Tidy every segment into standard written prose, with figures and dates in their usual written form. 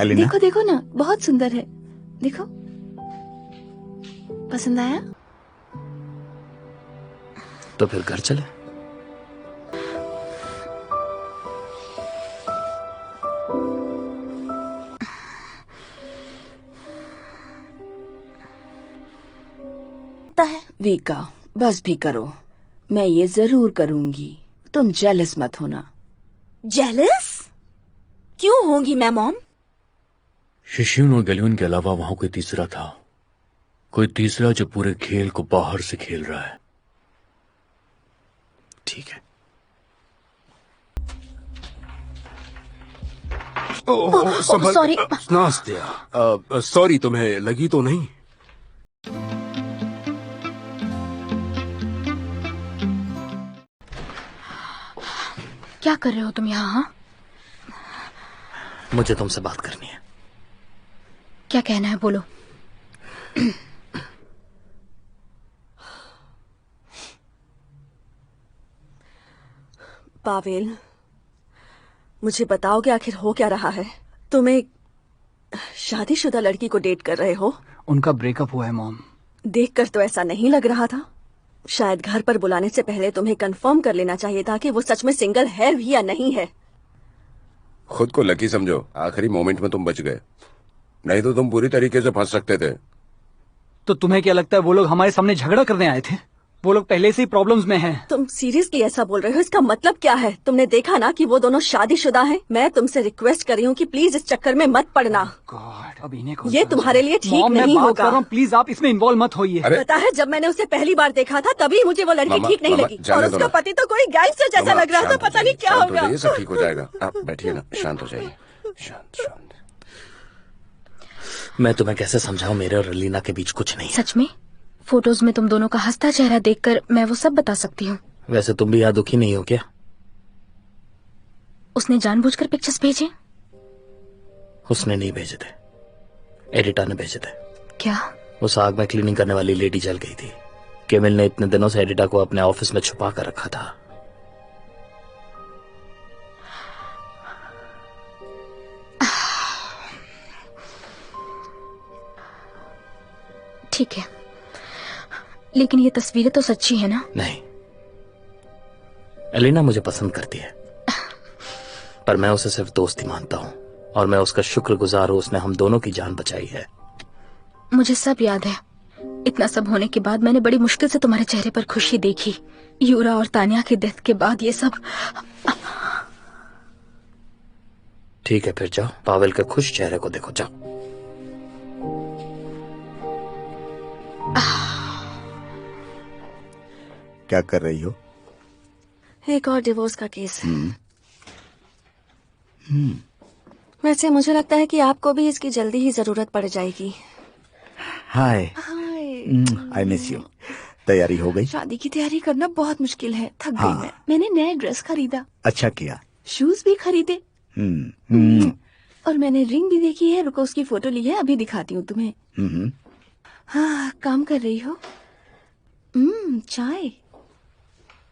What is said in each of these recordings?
Elina, देखो देखो ना, बहुत सुंदर है। देखो, पसंद आया? तो फिर घर चले। वीका, बस भी करो। मैं ये जरूर करूंगी। तुम जेलस मत होना। जेलस क्यों होंगी मैं मॉम? शिशुन और गलियन के अलावा वहां कोई तीसरा था, कोई तीसरा जो पूरे खेल को बाहर से खेल रहा है। ठीक है। सॉरी। नास्तिया, सॉरी, तुम्हें लगी तो नहीं? क्या कर रहे हो तुम यहाँ? हाँ? मुझे तुमसे बात करनी है। क्या कहना है, बोलो। पावेल, मुझे बताओ कि आखिर हो क्या रहा है? तुम एक शादीशुदा लड़की को डेट कर रहे हो? उनका ब्रेकअप हुआ है मॉम। देखकर तो ऐसा नहीं लग रहा था। शायद घर पर बुलाने से पहले तुम्हें कंफर्म कर लेना चाहिए था कि वो सच में सिंगल है भी या नहीं है। खुद को लकी समझो, आखिरी मोमेंट में तुम बच गए, नहीं तो तुम पूरी तरीके से फंस सकते थे। तो तुम्हें क्या लगता है वो लोग हमारे सामने झगड़ा करने आए थे? वो लोग पहले से ही प्रॉब्लम्स में हैं। तुम सीरियसली ऐसा बोल रहे हो? इसका मतलब क्या है? तुमने देखा ना कि वो दोनों शादीशुदा हैं। मैं तुमसे रिक्वेस्ट कर रही हूँ कि प्लीज इस चक्कर में मत पड़ना। गॉड, अब इन्हें कौन ये समझे? तुम्हारे लिए ठीक मॉम, मैं नहीं बात होगा। कर रहा हूँ, प्लीज आप इसमें इन्वॉल्व मत होइए। अरे पता है, जब मैंने उसे पहली बार देखा था तभी मुझे वो लड़की मामा, ठीक नहीं मामा, लगी। जाने और दो उसका ना। पति तो कोई गैंगस्टर जैसा मामा, लग रहा था। शांत हो पता नहीं जाइए, क्या शांत हो होगा। जाइए, सब ठीक हो जाएगा। आप बैठिए ना, शांत हो जाइए। शांत शांत। मैं तुम्हें कैसे समझाऊं, मेरे और अलीना के बीच कुछ नहीं है। सच में फोटोज में तुम दोनों का हंसता चेहरा देखकर मैं वो सब बता सकती हूँ। वैसे तुम भी यहाँ दुखी नहीं हो क्या? उसने जानबूझकर पिक्चर्स भेजे? उसने नहीं भेजे थे, एडिटर ने भेजे थे। क्या? उस आग में क्लीनिंग करने वाली लेडी जल गई थी। केमिल ने इतने दिनों से एडिटा को अपने ऑफिस में छुपा कर रखा था। ठीक है, लेकिन ये तस्वीरें तो सच्ची है ना? नहीं, एलिना मुझे पसंद करती है, पर मैं उसे सिर्फ दोस्त ही मानता हूँ, और मैं उसका शुक्रगुजार हूँ। उसने हम दोनों की जान बचाई है। मुझे सब याद है। इतना सब होने के बाद मैंने बड़ी मुश्किल से तुम्हारे चेहरे पर खुशी देखी। यूरा और तानिया के डेथ के बाद ये सब। ठीक है, फिर जाओ, पावेल के खुश चेहरे को देखो, जाओ। क्या कर रही हो? एक और डिवोर्स का केस है। वैसे मुझे लगता है कि आपको भी इसकी जल्दी ही जरूरत पड़ जाएगी। हाय, आई मिस यू। तैयारी हो गई? शादी की तैयारी करना बहुत मुश्किल है। थक हाँ। गई मैं। मैंने नया ड्रेस खरीदा, अच्छा किया। शूज भी खरीदे, और मैंने रिंग भी देखी है। रुको, उसकी फोटो ली है, अभी दिखाती हूँ तुम्हें। हाँ, काम कर रही हो? चाय।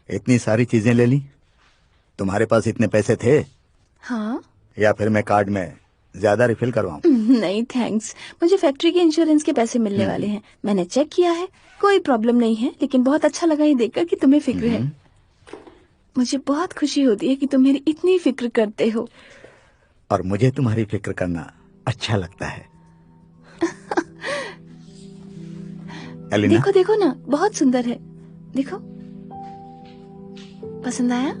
इतनी सारी चीजें ले ली? तुम्हारे पास इतने पैसे थे? हाँ। या फिर मैं कार्ड में ज्यादा रिफिल करवाऊं? नहीं थैंक्स, मुझे फैक्ट्री के इंश्योरेंस के पैसे मिलने वाले हैं। मैंने चेक किया है, कोई प्रॉब्लम नहीं है। लेकिन बहुत अच्छा लगा ये देखकर कि तुम्हें फिक्र है। मुझे बहुत खुशी होती है कि तुम मेरी इतनी फिक्र करते हो। और मुझे तुम्हारी फिक्र करना अच्छा लगता है। एलिना, देखो देखो ना, बहुत सुंदर है। देखो, पसंद आया?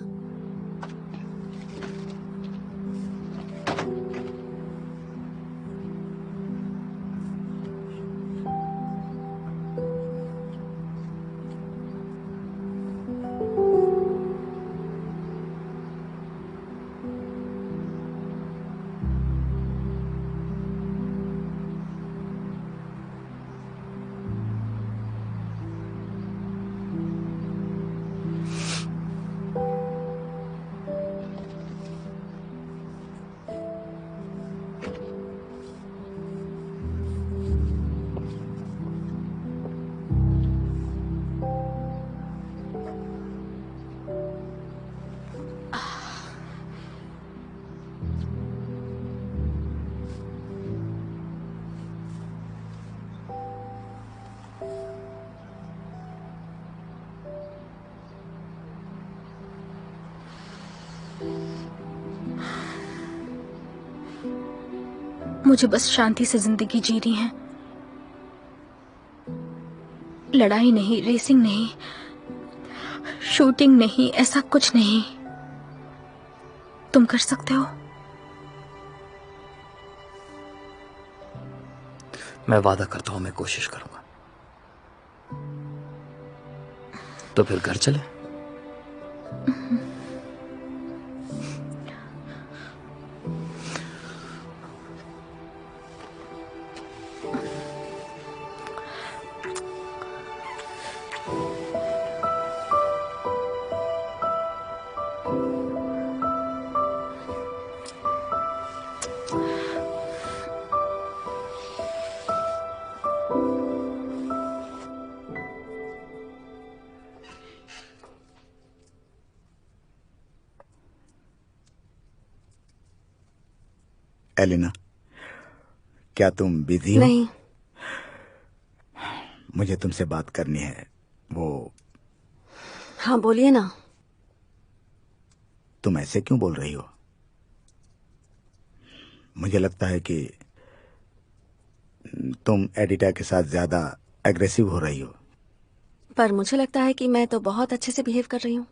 मुझे बस शांति से जिंदगी जी रही है। लड़ाई नहीं, रेसिंग नहीं, शूटिंग नहीं, ऐसा कुछ नहीं। तुम कर सकते हो? मैं वादा करता हूं मैं कोशिश करूंगा। तो फिर घर चले? एलिना, क्या तुम बिजी हो? नहीं। मुझे तुमसे बात करनी है। वो हाँ बोलिए ना। तुम ऐसे क्यों बोल रही हो? मुझे लगता है कि तुम एडिटा के साथ ज्यादा एग्रेसिव हो रही हो। पर मुझे लगता है कि मैं तो बहुत अच्छे से बिहेव कर रही हूँ।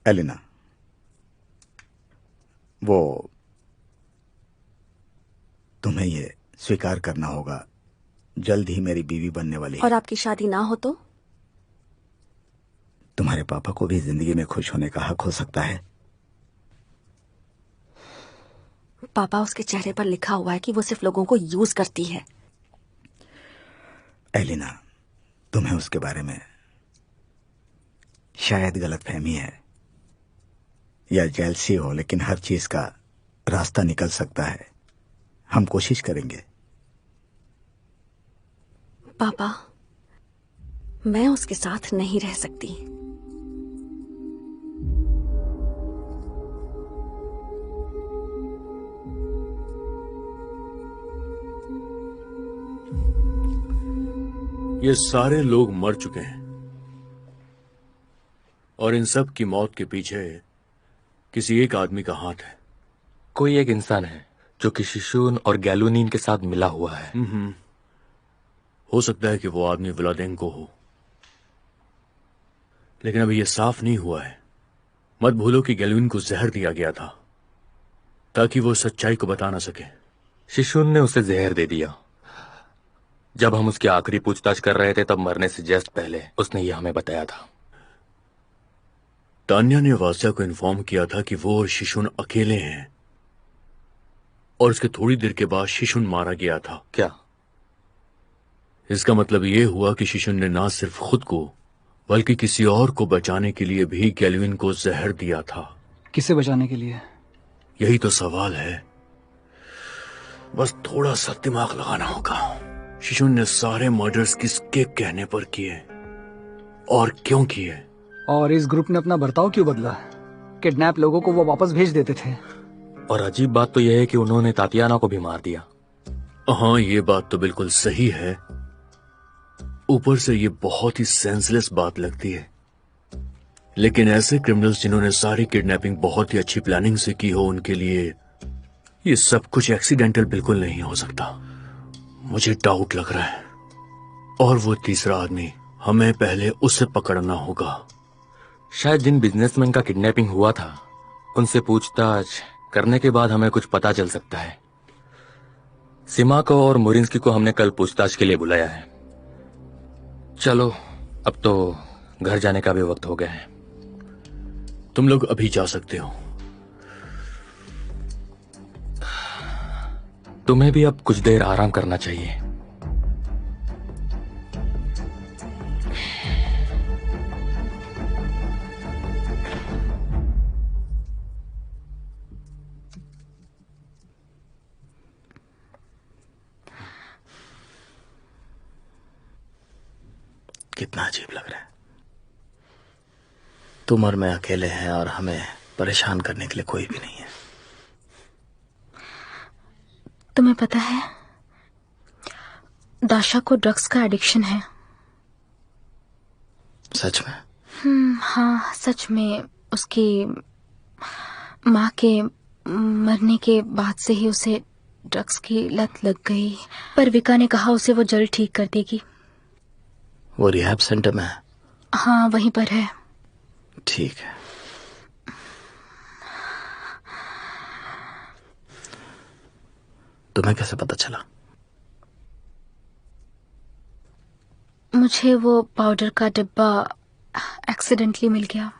एलिना, वो तुम्हें ये स्वीकार करना होगा, जल्द ही मेरी बीवी बनने वाली है। और आपकी शादी ना हो तो? तुम्हारे पापा को भी जिंदगी में खुश होने का हक हो सकता है। पापा, उसके चेहरे पर लिखा हुआ है कि वो सिर्फ लोगों को यूज करती है। एलिना, तुम्हें उसके बारे में शायद गलतफहमी है या जेलसी हो, लेकिन हर चीज का रास्ता निकल सकता है। हम कोशिश करेंगे। पापा, मैं उसके साथ नहीं रह सकती। ये सारे लोग मर चुके हैं और इन सब की मौत के पीछे किसी एक आदमी का हाथ है। कोई एक इंसान है जो कि शिशुन और गैलुनीन के साथ मिला हुआ है। हो सकता है कि वो आदमी व्लादेंको हो, लेकिन अभी यह साफ नहीं हुआ है। मत भूलो कि गैलुनीन को जहर दिया गया था ताकि वो सच्चाई को बता ना सके। शिशुन ने उसे जहर दे दिया। जब हम उसकी आखिरी पूछताछ कर रहे थे तब मरने से जस्ट पहले उसने यह हमें बताया था। तान्या ने वासिया को इन्फॉर्म किया था कि वो और शिशुन अकेले हैं और उसके थोड़ी देर के बाद शिशुन मारा गया था। क्या इसका मतलब ये हुआ कि शिशुन ने ना सिर्फ खुद को बल्कि किसी और को बचाने के लिए भी गैलविन को जहर दिया था। किसे बचाने के लिए? यही तो सवाल है। बस थोड़ा सा दिमाग लगाना होगा। शिशुन ने सारे मर्डर्स किसके कहने पर किए और क्यों किए? और इस ग्रुप ने अपना बर्ताव क्यों बदला? किडनैप लोगों को वो वापस भेज देते थे। और अजीब बात तो यह है कि उन्होंने तातियाना को भी मार दिया। हाँ, ये बात तो बिल्कुल सही है। ऊपर से ये बहुत ही सेंसलेस बात लगती है, लेकिन ऐसे क्रिमिनल्स जिन्होंने सारी किडनैपिंग बहुत ही अच्छी प्लानिंग से की हो, उनके लिए ये सब कुछ एक्सीडेंटल बिल्कुल नहीं हो सकता। मुझे डाउट लग रहा है। और वो तीसरा आदमी, हमें पहले उसे पकड़ना होगा। शायद जिन बिजनेसमैन का किडनैपिंग हुआ था उनसे पूछताछ करने के बाद हमें कुछ पता चल सकता है। सिमाको और मोरिंस्की को हमने कल पूछताछ के लिए बुलाया है। चलो, अब तो घर जाने का भी वक्त हो गया है। तुम लोग अभी जा सकते हो। तुम्हें भी अब कुछ देर आराम करना चाहिए। कितना अजीब लग रहा है। तुम और मैं अकेले हैं और हमें परेशान करने के लिए कोई भी नहीं है। तुम्हें पता है, दाशा को ड्रग्स का एडिक्शन है। सच में? हाँ, सच में। उसकी माँ के मरने के बाद से ही उसे ड्रग्स की लत लग गई, पर विका ने कहा उसे वो जल्द ठीक कर देगी। वो रिहैब सेंटर में है? हाँ, वहीं पर है। ठीक है। तुम्हें कैसे पता चला? मुझे वो पाउडर का डिब्बा एक्सीडेंटली मिल गया।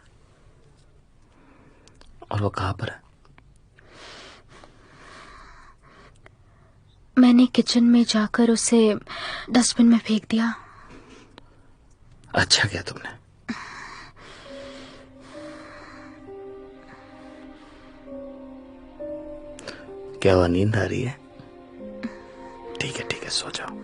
और वो कहाँ पर है? मैंने किचन में जाकर उसे डस्टबिन में फेंक दिया। अच्छा किया तुमने। क्या वह नींद आ रही है? ठीक है, सो जाओ।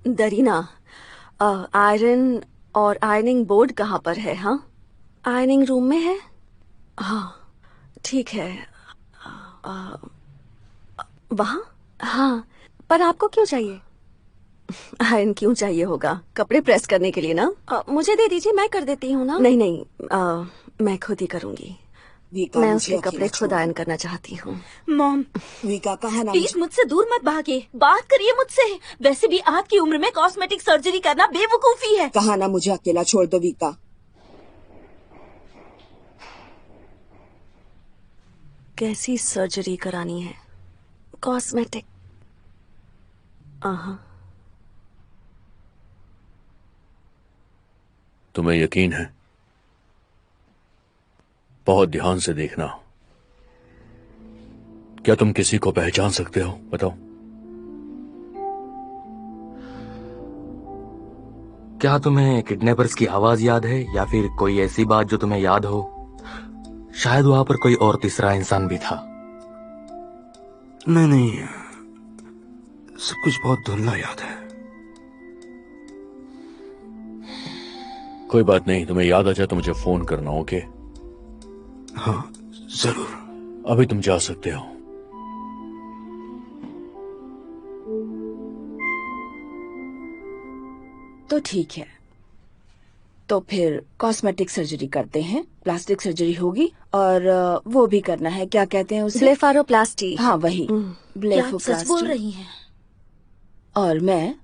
दरीना, आयरन और आयरनिंग बोर्ड कहाँ पर है? हाँ, आयरनिंग रूम में है। हाँ ठीक है। वहाँ? हाँ, पर आपको क्यों चाहिए? आयरन क्यों चाहिए होगा? कपड़े प्रेस करने के लिए ना? मुझे दे दीजिए, मैं कर देती हूँ ना। नहीं, मैं खुद ही करूँगी। मैं उसके कपड़े खुद आयरन करना चाहती हूँ। मॉम, विका कहा ना, प्लीज मुझसे दूर मत भागे, बात करिए मुझसे। वैसे भी आपकी उम्र में कॉस्मेटिक सर्जरी करना बेवकूफी है। कहा ना मुझे अकेला छोड़ दो विका। कैसी सर्जरी करानी है? कॉस्मेटिक? तुम्हें यकीन है? बहुत ध्यान से देखना। क्या तुम किसी को पहचान सकते हो? बताओ। क्या तुम्हें किडनैपर्स की आवाज याद है, या फिर कोई ऐसी बात जो तुम्हें याद हो? शायद वहां पर कोई और तीसरा इंसान भी था। नहीं, सब कुछ बहुत धुंधला याद है। कोई बात नहीं, तुम्हें याद आ जाए तो मुझे फोन करना, ओके? हाँ जरूर। अभी तुम जा सकते हो। तो ठीक है, तो फिर कॉस्मेटिक सर्जरी करते हैं। प्लास्टिक सर्जरी होगी और वो भी करना है, क्या कहते हैं उसे? ब्लेफारोप्लास्टी। हाँ वही, क्या आप सच ब्लेफोप्लास्टी। बोल रही हैं? और मैं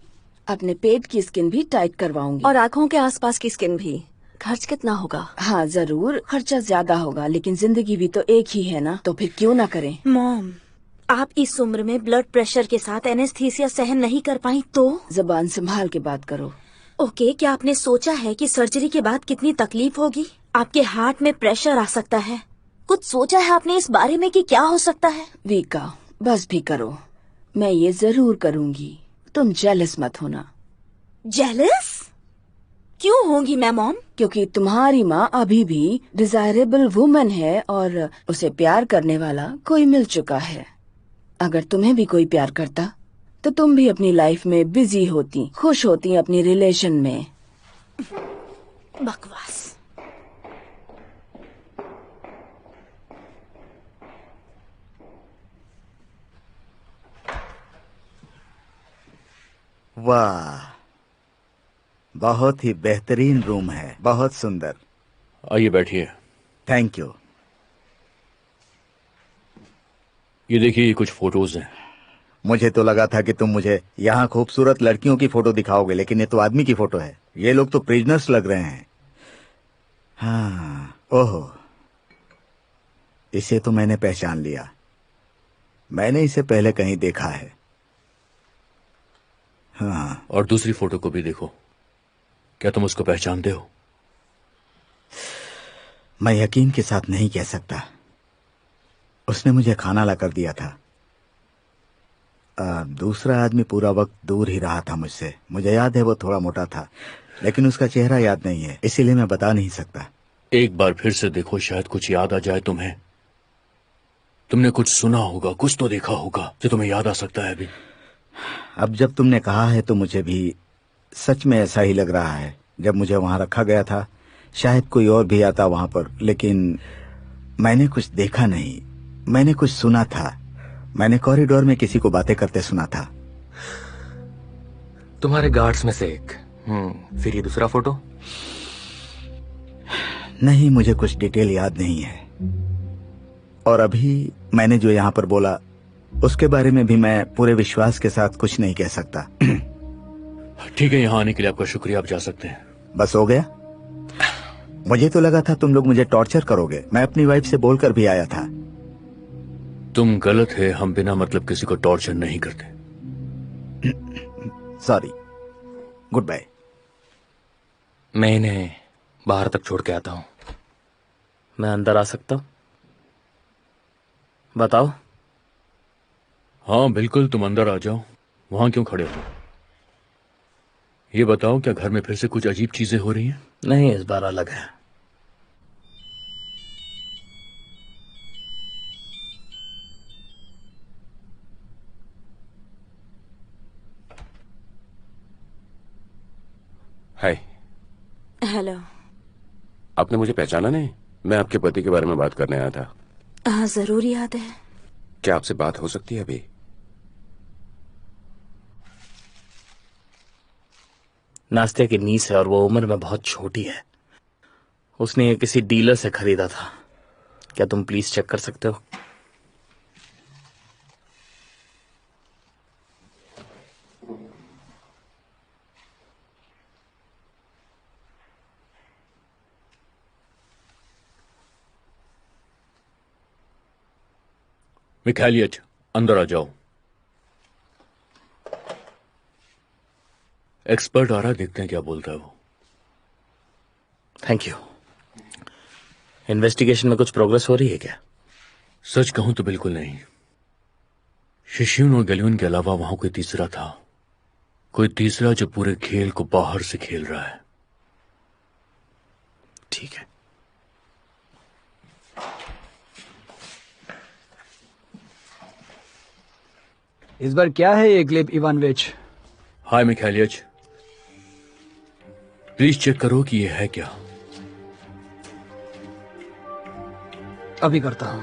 अपने पेट की स्किन भी टाइट करवाऊंगी। और आँखों के आसपास की स्किन भी। खर्च कितना होगा? हाँ जरूर, खर्चा ज्यादा होगा, लेकिन जिंदगी भी तो एक ही है ना, तो फिर क्यों ना करें। मॉम, आप इस उम्र में ब्लड प्रेशर के साथ एनेस्थीसिया सहन नहीं कर पाई तो? जबान संभाल के बात करो। ओके, क्या आपने सोचा है कि सर्जरी के बाद कितनी तकलीफ होगी? आपके हार्ट में प्रेशर आ सकता है। कुछ सोचा है आपने इस बारे में कि क्या हो सकता है? वीका, बस भी करो, मैं ये जरूर करूंगी, तुम जेलस मत होना। जेलस क्यों होंगी मैं मॉम? क्योंकि तुम्हारी माँ अभी भी डिजायरेबल वुमन है और उसे प्यार करने वाला कोई मिल चुका है। अगर तुम्हें भी कोई प्यार करता तो तुम भी अपनी लाइफ में बिजी होती, खुश होती अपनी रिलेशन में। बकवास। वाह, बहुत ही बेहतरीन रूम है, बहुत सुंदर। आइए बैठिए। Thank you. ये देखिए, कुछ फोटोज हैं। मुझे तो लगा था कि तुम मुझे यहाँ खूबसूरत लड़कियों की फोटो दिखाओगे, लेकिन ये तो आदमी की फोटो है। ये लोग तो प्रिजनर्स लग रहे हैं। हाँ, ओहो, इसे तो मैंने पहचान लिया। मैंने इसे पहले कहीं देखा है। हाँ। और दूसरी फोटो को भी देखो, क्या तुम उसको पहचानते हो? मैं यकीन के साथ नहीं कह सकता। उसने मुझे खाना लाकर दिया था। दूसरा आदमी पूरा वक्त दूर ही रहा था मुझसे। मुझे याद है वो थोड़ा मोटा था, लेकिन उसका चेहरा याद नहीं है, इसीलिए मैं बता नहीं सकता। एक बार फिर से देखो, शायद कुछ याद आ जाए तुम्हें। तुमने कुछ सुना होगा, कुछ तो देखा होगा जो तुम्हें याद आ सकता है अभी। अब जब तुमने कहा है तो मुझे भी सच में ऐसा ही लग रहा है। जब मुझे वहां रखा गया था, शायद कोई और भी आता वहां पर, लेकिन मैंने कुछ देखा नहीं। मैंने कुछ सुना था। मैंने कॉरिडोर में किसी को बातें करते सुना था। तुम्हारे गार्ड्स में से एक। फिर ये दूसरा फोटो? नहीं, मुझे कुछ डिटेल याद नहीं है। और अभी मैंने जो यहाँ पर बोला उसके बारे में भी मैं पूरे विश्वास के साथ कुछ नहीं कह सकता। ठीक है, यहाँ आने के लिए आपका शुक्रिया, आप जा सकते हैं। बस हो गया? मुझे तो लगा था तुम लोग मुझे टॉर्चर करोगे। मैं अपनी वाइफ से बोलकर भी आया था। तुम गलत है, हम बिना मतलब किसी को टॉर्चर नहीं करते। Sorry, goodbye. मैं इन्हें बाहर तक छोड़ के आता हूं। मैं अंदर आ सकता हूं? बताओ। हाँ बिल्कुल, तुम अंदर आ जाओ। वहां क्यों खड़े हो? ये बताओ, क्या घर में फिर से कुछ अजीब चीजें हो रही हैं? नहीं, इस बार अलग है। हाय। हेलो। आपने मुझे पहचाना नहीं? मैं आपके पति के बारे में बात करने आया था। हाँ, जरूर याद है। क्या आपसे बात हो सकती है अभी? नाश्ते की नीस है और वो उम्र में बहुत छोटी है। उसने ये किसी डीलर से खरीदा था। क्या तुम प्लीज चेक कर सकते हो? मिखाइलियट, अंदर आ जाओ। एक्सपर्ट आ रहा है, देखते हैं क्या बोलता है वो। Thank you. इन्वेस्टिगेशन में कुछ प्रोग्रेस हो रही है क्या? सच कहूं तो बिल्कुल नहीं। शिशियन और गलियन के अलावा वहां कोई तीसरा था। कोई तीसरा जो पूरे खेल को बाहर से खेल रहा है। ठीक है। इस बार क्या है ये Gleb Ivanovich? Hi Mikhailych, please check करो कि ये है क्या। अभी करता हूं।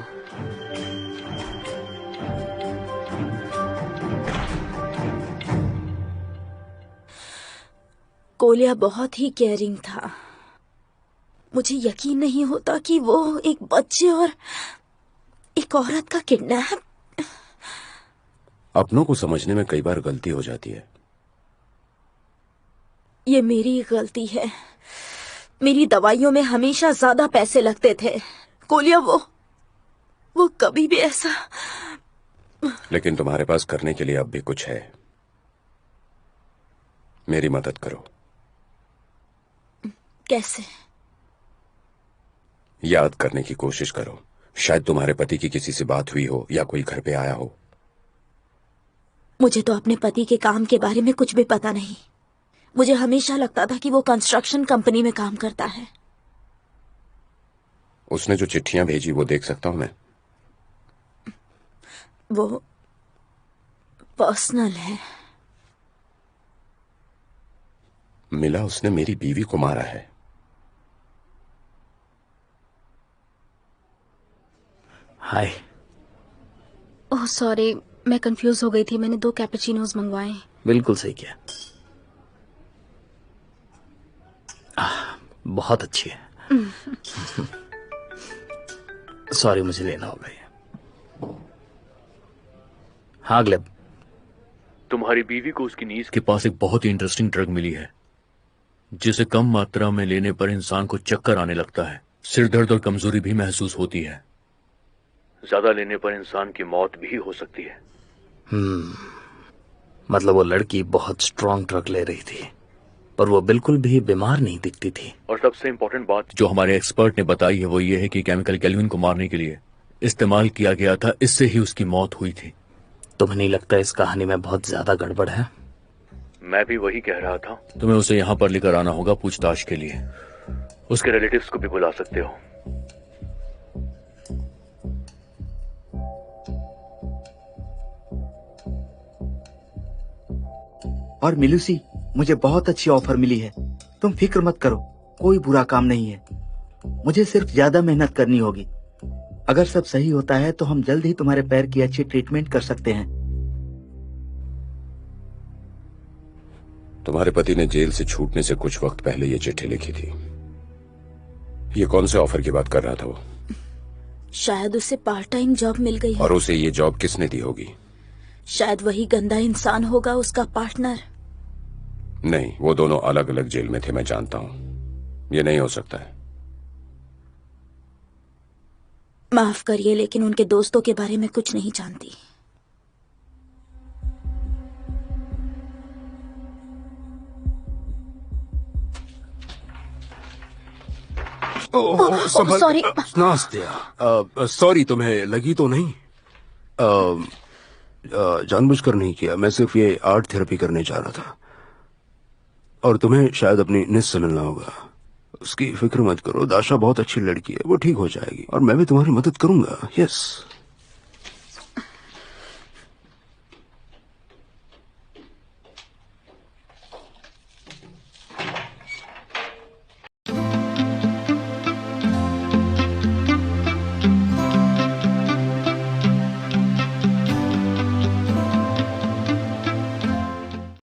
कोलिया बहुत ही केयरिंग था। मुझे यकीन नहीं होता कि वो एक बच्चे और एक औरत का किडनैप। अपनों को समझने में कई बार गलती हो जाती है। ये मेरी गलती है। मेरी दवाइयों में हमेशा ज्यादा पैसे लगते थे। कोलिया वो कभी भी ऐसा। लेकिन तुम्हारे पास करने के लिए अब भी कुछ है। मेरी मदद करो। कैसे? याद करने की कोशिश करो। शायद तुम्हारे पति की किसी से बात हुई हो या कोई घर पे आया हो। मुझे तो अपने पति के काम के बारे में कुछ भी पता नहीं। मुझे हमेशा लगता था कि वो कंस्ट्रक्शन कंपनी में काम करता है। उसने जो चिट्ठियां भेजी वो देख सकता हूं मैं? वो पर्सनल है। मिला उसने मेरी बीवी को मारा है। हाय। ओह सॉरी, मैं कंफ्यूज हो गई थी। मैंने 2 कैपेचिनोज मंगवाए। बिल्कुल सही किया। बहुत अच्छी है। सॉरी, मुझे लेना होगा ये। हाँ ग्लेब। तुम्हारी बीवी को उसकी नीज के पास एक बहुत ही इंटरेस्टिंग ड्रग मिली है, जिसे कम मात्रा में लेने पर इंसान को चक्कर आने लगता है, सिर दर्द और कमजोरी भी महसूस होती है। ज्यादा लेने पर इंसान की मौत भी हो सकती है। मतलब वो लड़की बहुत स्ट्रांग ड्रग ले रही थी, पर वो बिल्कुल भी बीमार नहीं दिखती थी। और सबसे इम्पोर्टेंट बात जो हमारे एक्सपर्ट ने बताई है वो ये है कि केमिकल केल्विन को मारने के लिए इस्तेमाल किया गया था, इससे ही उसकी मौत हुई थी। तुम्हें नहीं लगता इस कहानी में बहुत ज्यादा गड़बड़ है? मैं भी वही कह रहा था। तुम्हें उसे यहाँ पर लेकर आना होगा पूछताछ के लिए। उसके रिलेटिव्स को भी बुला सकते हो। और मिलूसी, मुझे बहुत अच्छी ऑफर मिली है। तुम फिक्र मत करो, कोई बुरा काम नहीं है। मुझे सिर्फ ज्यादा मेहनत करनी होगी। अगर सब सही होता है तो हम जल्द ही तुम्हारे पैर की अच्छी ट्रीटमेंट कर सकते हैं। तुम्हारे पति ने जेल से छूटने से कुछ वक्त पहले ये चिट्ठी लिखी थी। ये कौन से ऑफर की बात कर रहा था वो? शायद उसे पार्ट टाइम जॉब मिल गई है। और उसे ये जॉब किसने दी होगी? शायद वही गंदा इंसान होगा, उसका पार्टनर। नहीं, वो दोनों अलग अलग जेल में थे, मैं जानता हूं। ये नहीं हो सकता है। माफ करिए, लेकिन उनके दोस्तों के बारे में कुछ नहीं जानती। सॉरी। सॉरी, तुम्हें लगी तो नहीं? जानबूझकर नहीं किया, मैं सिर्फ ये आर्ट थेरेपी करने जा रहा था। और तुम्हें शायद अपनी निस से मिलना होगा। उसकी फिक्र मत करो, दाशा बहुत अच्छी लड़की है, वो ठीक हो जाएगी और मैं भी तुम्हारी मदद करूंगा। यस।